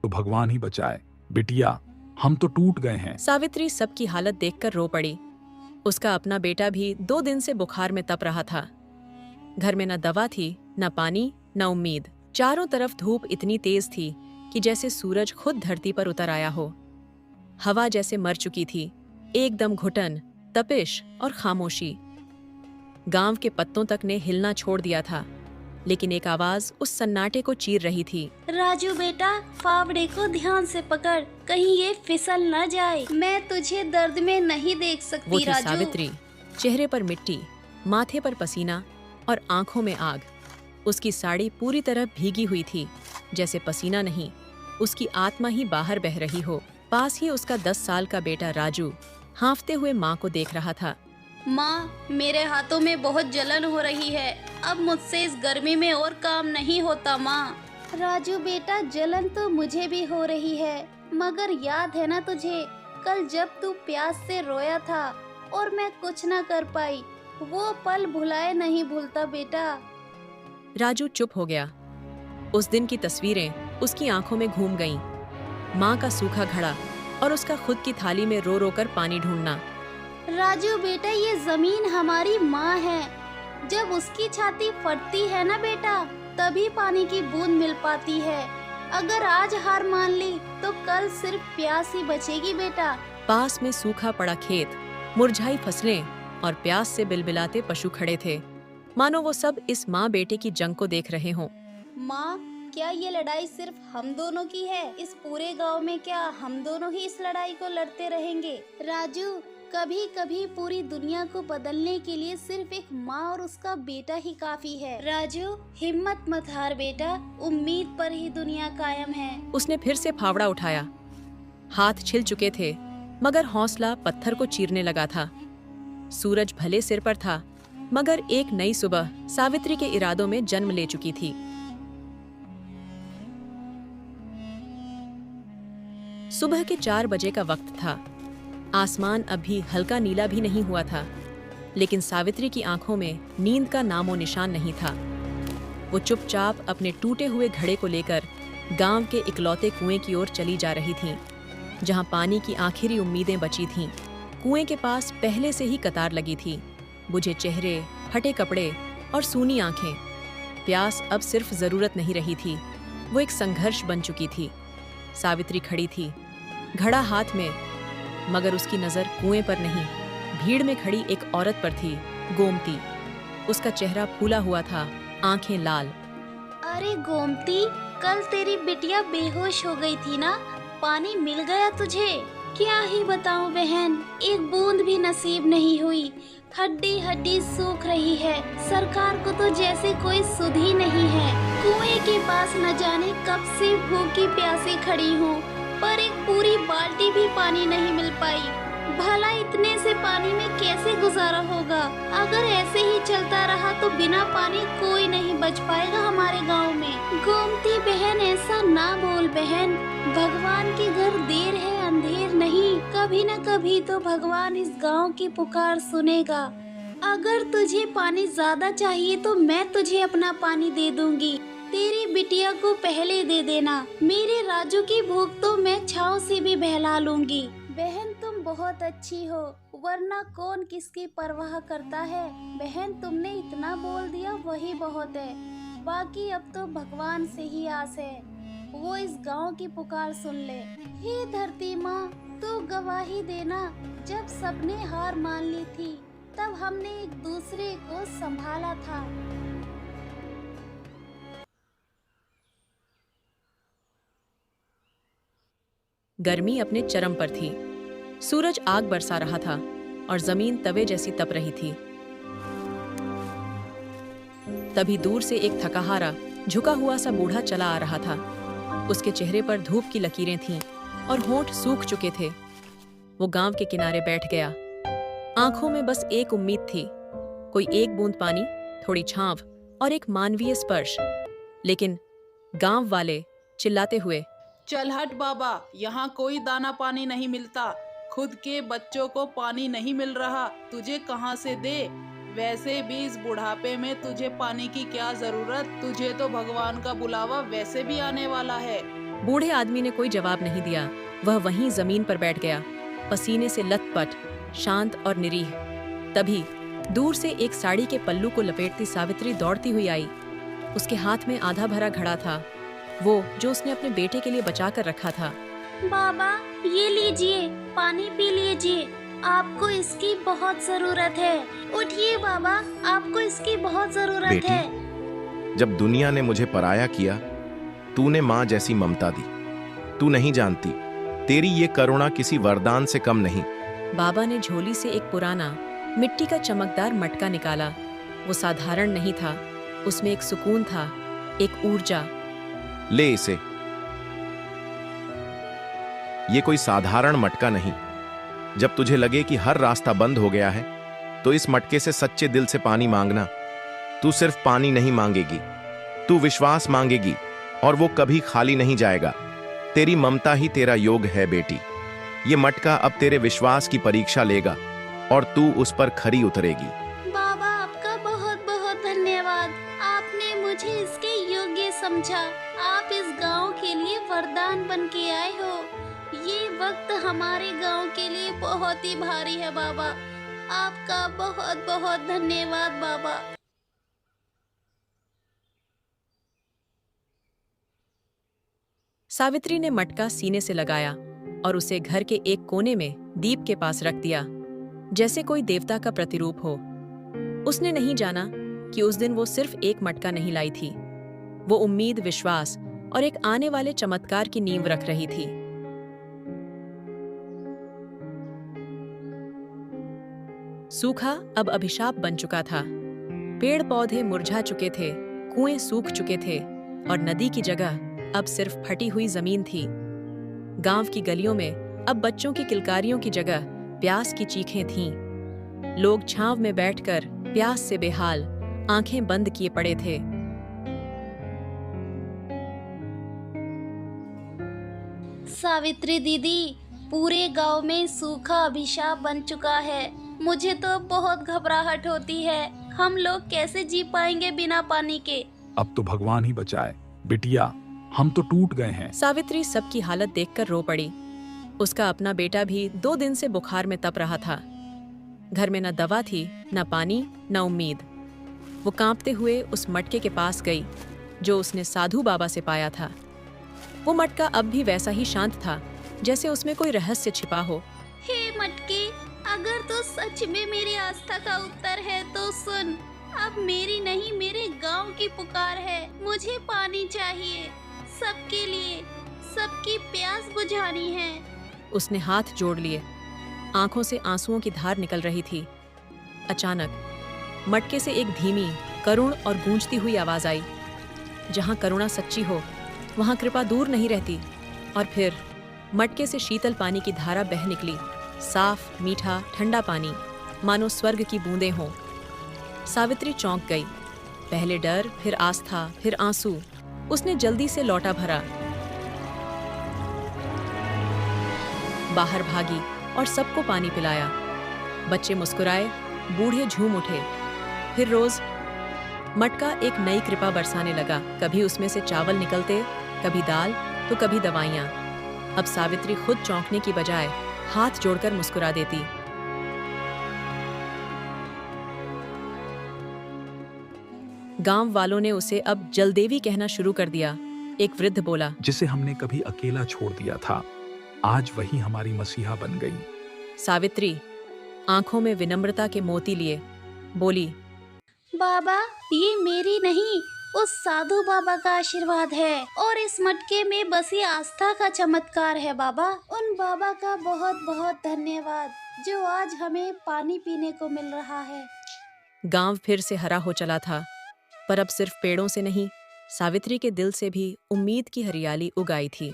तो भगवान ही बचाए। बिटिया, हम तो टूट गए हैं। सावित्री सबकी हालत देखकर रो पड़ी। उसका अपना बेटा भी 2 दिन से बुखार में तप रहा था। घर में न दवा थी, न पानी, न उम्मीद। चारों तरफ धूप इतनी तेज थी कि जैसे सूरज खुद धरती पर उतर आया हो। हवा जैसे मर चुकी थी, एकदम घुटन, तपिश और खामोशी। गांव के पत्तों तक ने हिलना छोड़ दिया था, लेकिन एक आवाज उस सन्नाटे को चीर रही थी। राजू बेटा, फावड़े को ध्यान से पकड़, कहीं ये फिसल न जाए। मैं तुझे दर्द में नहीं देख सकती। वो थी राजू। सावित्री, चेहरे पर मिट्टी, माथे पर पसीना और आंखों में आग। उसकी साड़ी पूरी तरह भीगी हुई थी, जैसे पसीना नहीं, उसकी आत्मा ही बाहर बह रही हो। पास ही उसका 10 साल का बेटा राजू हांफते हुए माँ को देख रहा था। माँ, मेरे हाथों में बहुत जलन हो रही है। अब मुझसे इस गर्मी में और काम नहीं होता माँ। राजू बेटा, जलन तो मुझे भी हो रही है, मगर याद है ना तुझे, कल जब तू प्यास से रोया था और मैं कुछ न कर पाई, वो पल भुलाए नहीं भूलता बेटा। राजू चुप हो गया। उस दिन की तस्वीरें उसकी आंखों में घूम गईं। माँ का सूखा घड़ा और उसका खुद की थाली में रो रो कर पानी ढूंढना। राजू बेटा, ये जमीन हमारी माँ है। जब उसकी छाती फटती है ना बेटा, तभी पानी की बूंद मिल पाती है। अगर आज हार मान ली तो कल सिर्फ प्यास ही बचेगी बेटा। पास में सूखा पड़ा खेत, मुरझाई फसलें और प्यास से बिलबिलाते पशु खड़े थे, मानो वो सब इस माँ बेटे की जंग को देख रहे हों। माँ, क्या ये लड़ाई सिर्फ हम दोनों की है? इस पूरे गांव में क्या हम दोनों ही इस लड़ाई को लड़ते रहेंगे? राजू, कभी कभी पूरी दुनिया को बदलने के लिए सिर्फ एक माँ और उसका बेटा ही काफी है। राजू, हिम्मत मत हार बेटा, उम्मीद पर ही दुनिया कायम है। उसने फिर से फावड़ा उठाया। हाथ छिल चुके थे, मगर हौसला पत्थर को चीरने लगा था। सूरज भले सिर पर था, मगर एक नई सुबह सावित्री के इरादों में जन्म ले चुकी थी। सुबह के 4 बजे का वक्त था। आसमान अभी हल्का नीला भी नहीं हुआ था, लेकिन सावित्री की आंखों में नींद का नामो निशान नहीं था। वो चुपचाप अपने टूटे हुए घड़े को लेकर गांव के इकलौते कुएं की ओर चली जा रही थीं, जहां पानी की आखिरी उम्मीदें बची थीं। कुएं के पास पहले से ही कतार लगी थी, बुझे चेहरे, फटे कपड़े और सूनी आंखें। प्यास अब सिर्फ जरूरत नहीं रही थी, वो एक संघर्ष बन चुकी थी। सावित्री खड़ी थी, घड़ा हाथ में, मगर उसकी नजर कुएं पर नहीं, भीड़ में खड़ी एक औरत पर थी, गोमती। उसका चेहरा फूला हुआ था, आंखें लाल। अरे गोमती, कल तेरी बिटिया बेहोश हो गई थी ना, पानी मिल गया तुझे? क्या ही बताऊं बहन, एक बूंद भी नसीब नहीं हुई। हड्डी हड्डी सूख रही है। सरकार को तो जैसे कोई सुध ही नहीं है। कुएं के पास न जाने कब से भूखी प्यासी खड़ी हूँ, पर एक पूरी बाल्टी भी पानी नहीं मिल पाई। भला इतने से पानी में कैसे गुजारा होगा? अगर ऐसे ही चलता रहा तो बिना पानी कोई नहीं बच पाएगा हमारे गांव में। गोमती बहन, ऐसा ना बोल बहन, भगवान के घर देर है अंधेर नहीं। कभी न कभी तो भगवान इस गांव की पुकार सुनेगा। अगर तुझे पानी ज्यादा चाहिए तो मैं तुझे अपना पानी दे दूंगी। तेरी बिटिया को पहले दे देना। मेरे राजू की भूख तो मैं छाँव से भी बहला लूंगी। बहन, तुम बहुत अच्छी हो, वरना कौन किसकी परवाह करता है। बहन, तुमने इतना बोल दिया वही बहुत है। बाकी अब तो भगवान से ही आस है, वो इस गांव की पुकार सुन ले। हे धरती माँ, तू गवाही देना, जब सबने हार मान ली थी तब हमने एक दूसरे को संभाला था। गर्मी अपने चरम पर थी। सूरज आग बरसा रहा था और जमीन तवे जैसी तप रही थी। तभी दूर से एक थकाहारा, झुका हुआ सा बूढ़ा चला आ रहा था। उसके चेहरे पर धूप की लकीरें थीं और होंठ सूख चुके थे। वो गांव के किनारे बैठ गया। आंखों में बस एक उम्मीद थी, कोई एक बूंद पानी, थोड़ी छांव और एक मानवीय स्पर्श। लेकिन गांव वाले चिल्लाते हुए, चल हट बाबा, यहाँ कोई दाना पानी नहीं मिलता। खुद के बच्चों को पानी नहीं मिल रहा, तुझे कहाँ से दे? वैसे भी इस बुढ़ापे में तुझे पानी की क्या जरूरत? तुझे तो भगवान का बुलावा वैसे भी आने वाला है। बूढ़े आदमी ने कोई जवाब नहीं दिया। वह वहीं जमीन पर बैठ गया, पसीने से लथपथ, शांत और निरीह। तभी दूर से एक साड़ी के पल्लू को लपेटती सावित्री दौड़ती हुई आई। उसके हाथ में आधा भरा घड़ा था, वो जो उसने अपने बेटे के लिए बचा कर रखा था। बाबा ये लीजिए, पानी पी लीजिए, आपको इसकी बहुत जरूरत है। उठिए बाबा, आपको इसकी बहुत जरूरत बेटी, है। जब दुनिया ने मुझे पराया किया, तूने माँ जैसी ममता दी। तू नहीं जानती, तेरी ये करुणा किसी वरदान से कम नहीं। बाबा ने झोली से एक पुराना मिट्टी का चमकदार मटका निकाला। वो साधारण नहीं था, उसमें एक सुकून था, एक ऊर्जा। ले इसे। ये कोई साधारण मटका नहीं। जब तुझे लगे कि हर रास्ता बंद हो गया है, तो इस मटके से सच्चे दिल से पानी मांगना। तू सिर्फ पानी नहीं मांगेगी, तू विश्वास मांगेगी, और वो कभी खाली नहीं जाएगा। तेरी ममता ही तेरा योग है बेटी। ये मटका अब तेरे विश्वास की परीक्षा लेगा और तू उस पर खरी उतरेगी। बाबा आपका बहुत बहुत धन्यवाद। आपने मुझे इसके योग्य समझा। आप इस गांव के लिए वरदान बन के आए हो। ये वक्त हमारे गांव के लिए बहुत ही भारी है बाबा। आपका बहुत बहुत धन्यवाद बाबा। सावित्री ने मटका सीने से लगाया और उसे घर के एक कोने में दीप के पास रख दिया, जैसे कोई देवता का प्रतिरूप हो। उसने नहीं जाना कि उस दिन वो सिर्फ एक मटका नहीं लाई थी। वो उम्मीद, विश्वास और एक आने वाले चमत्कार की नींव रख रही थी। सूखा अब अभिशाप बन चुका था। पेड़ पौधे मुरझा चुके थे, कुएं सूख चुके थे और नदी की जगह अब सिर्फ फटी हुई जमीन थी। गांव की गलियों में अब बच्चों की किलकारियों की जगह प्यास की चीखें थीं। लोग छांव में बैठकर प्यास से बेहाल, आंखें बंद किए पड़े थे। सावित्री दीदी, पूरे गांव में सूखा अभिशाप बन चुका है। मुझे तो बहुत घबराहट होती है। हम लोग कैसे जी पाएंगे बिना पानी के? अब तो भगवान ही बचाए। बिटिया, हम तो टूट गए हैं। सावित्री सबकी हालत देखकर रो पड़ी। उसका अपना बेटा भी 2 दिन से बुखार में तप रहा था। घर में न दवा थी, न पानी, न उम्मीद। वो कांपते हुए उस मटके के पास गई जो उसने साधु बाबा से पाया था। वो मटका अब भी वैसा ही शांत था, जैसे उसमें कोई रहस्य छिपा हो। हे मटके, अगर तो सच में मेरी आस्था का उत्तर है तो सुन। अब मेरी नहीं, मेरे गांव की पुकार है। मुझे पानी चाहिए, सबके लिए, सबकी प्यास बुझानी है। उसने हाथ जोड़ लिए, आंखों से आंसुओं की धार निकल रही थी। अचानक मटके से एक धीमी, करुण और गूंजती हुई आवाज आई। जहां करुणा सच्ची हो, वहां कृपा दूर नहीं रहती। और फिर मटके से शीतल पानी की धारा बह निकली। साफ, मीठा, ठंडा पानी, मानो स्वर्ग की बूंदें हों। सावित्री चौंक गई। पहले डर, फिर आस्था, फिर आंसू। उसने जल्दी से लौटा भरा, बाहर भागी और सबको पानी पिलाया। बच्चे मुस्कुराए, बूढ़े झूम उठे। फिर रोज मटका एक नई कृपा बरसाने लगा। कभी उसमें से चावल निकलते, कभी दाल, तो कभी दवाइयाँ। अब सावित्री खुद चौंकने की बजाय हाथ जोड़कर मुस्कुरा देती। गांव वालों ने उसे अब जलदेवी कहना शुरू कर दिया। एक वृद्ध बोला, जिसे हमने कभी अकेला छोड़ दिया था, आज वही हमारी मसीहा बन गई। सावित्री आंखों में विनम्रता के मोती लिए बोली, बाबा, ये मेरी नहीं, उस साधु बाबा का आशीर्वाद है और इस मटके में बसी आस्था का चमत्कार है बाबा। उन बाबा का बहुत बहुत धन्यवाद जो आज हमें पानी पीने को मिल रहा है। गांव फिर से हरा हो चला था, पर अब सिर्फ पेड़ों से नहीं, सावित्री के दिल से भी उम्मीद की हरियाली उग आई थी।